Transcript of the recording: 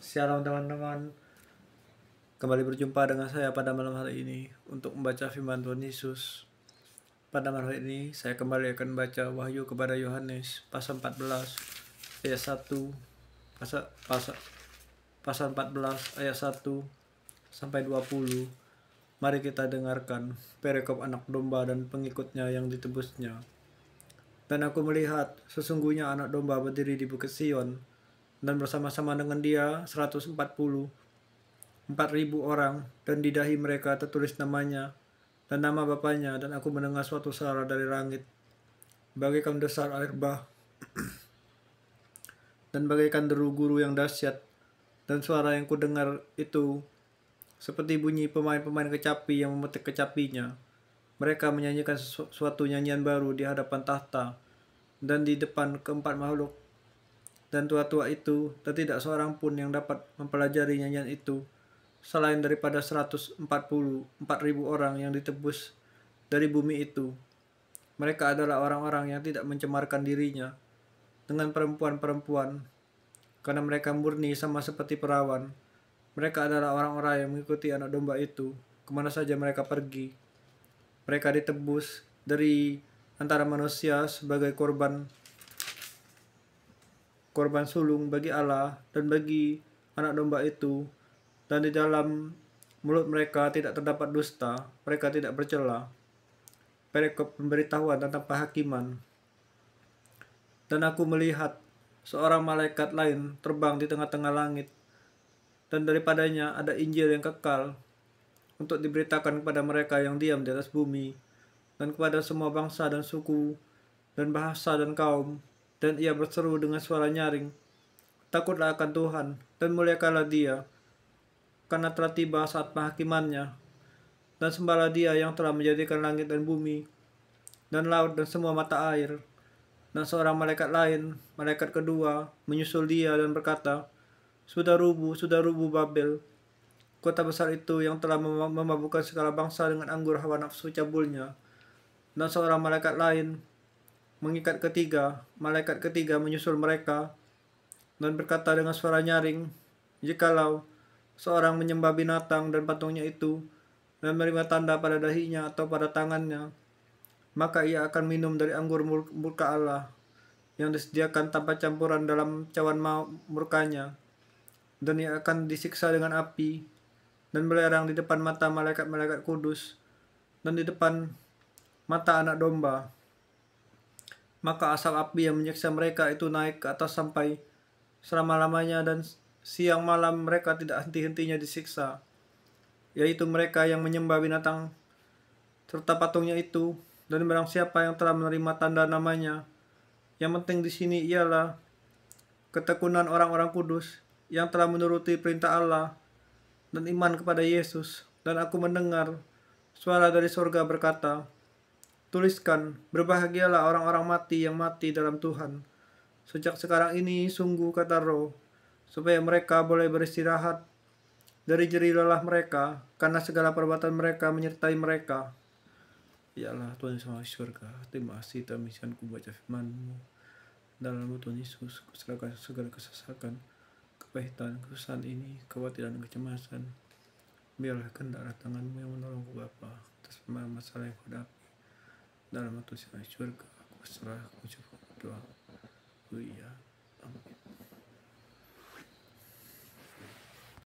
Shalom teman-teman, kembali berjumpa dengan saya pada malam hari ini untuk membaca firman Tuhan Yesus. Pada malam hari ini saya kembali akan membaca Wahyu kepada Yohanes pasal 14 ayat 1 pasal 14 ayat 1 sampai 20. Mari kita dengarkan perikop anak domba dan pengikutnya yang ditebusnya. Dan aku melihat sesungguhnya anak domba berdiri di bukit Sion, dan bersama-sama dengan dia 144.000 orang, dan di dahi mereka tertulis namanya dan nama Bapaknya. Dan aku mendengar suatu suara dari langit, bagaikan desar air bah, dan bagaikan deru guru yang dahsyat. Dan suara yang kudengar itu seperti bunyi pemain-pemain kecapi yang memetik kecapinya. Mereka menyanyikan suatu nyanyian baru di hadapan tahta dan di depan keempat makhluk dan tua-tua itu, dan tidak seorang pun yang dapat mempelajari nyanyian itu selain daripada 144.000 orang yang ditebus dari bumi itu. Mereka adalah orang-orang yang tidak mencemarkan dirinya dengan perempuan-perempuan, karena mereka murni sama seperti perawan. Mereka adalah orang-orang yang mengikuti anak domba itu kemana saja mereka pergi. Mereka ditebus dari antara manusia sebagai korban sulung bagi Allah dan bagi anak domba itu, dan di dalam mulut mereka tidak terdapat dusta, mereka tidak bercela. Perikop pemberitahuan tentang penghakiman. Dan aku melihat seorang malaikat lain terbang di tengah-tengah langit, dan daripadanya ada Injil yang kekal untuk diberitakan kepada mereka yang diam di atas bumi, dan kepada semua bangsa dan suku dan bahasa dan kaum. Dan ia berseru dengan suara nyaring, takutlah akan Tuhan dan muliakanlah Dia, karena telah tiba saat penghakimannya. Dan sembahlah Dia yang telah menjadikan langit dan bumi dan laut dan semua mata air. Dan seorang malaikat lain, malaikat kedua, menyusul Dia dan berkata, sudah rubuh Babel, kota besar itu yang telah memabukkan segala bangsa dengan anggur hawa nafsu cabulnya. Dan seorang malaikat lain, malaikat ketiga menyusul mereka dan berkata dengan suara nyaring, jikalau seorang menyembah binatang dan patungnya itu dan menerima tanda pada dahinya atau pada tangannya, maka ia akan minum dari anggur murka Allah yang disediakan tanpa campuran dalam cawan murkanya, dan ia akan disiksa dengan api dan belerang di depan mata malaikat-malaikat kudus dan di depan mata anak domba. Maka asap api yang menyiksa mereka itu naik ke atas sampai selama-lamanya, dan siang malam mereka tidak henti-hentinya disiksa, yaitu mereka yang menyembah binatang serta patungnya itu, dan barang siapa yang telah menerima tanda namanya. Yang penting di sini ialah ketekunan orang-orang kudus yang telah menuruti perintah Allah dan iman kepada Yesus. Dan aku mendengar suara dari surga berkata, tuliskan, berbahagialah orang-orang mati yang mati dalam Tuhan sejak sekarang ini, sungguh kata Roh, supaya mereka boleh beristirahat dari jerih lelah mereka, karena segala perbuatan mereka menyertai mereka. Ya Allah Tuhan Yesus surga, terima kasih Tuhan misian ku baca firman-Mu. Dalam Tuhan Yesus, kuserahkan segala kesesakan, kepahitan, kesusahan ini, kekhawatiran, kecemasan. Biarlah kehendak tangan-Mu yang menolongku Bapa atas masalah yang kuhadapi. Dalam Tuhan Yesus surga, aku berserah, aku coba berdoa. Iya, amin.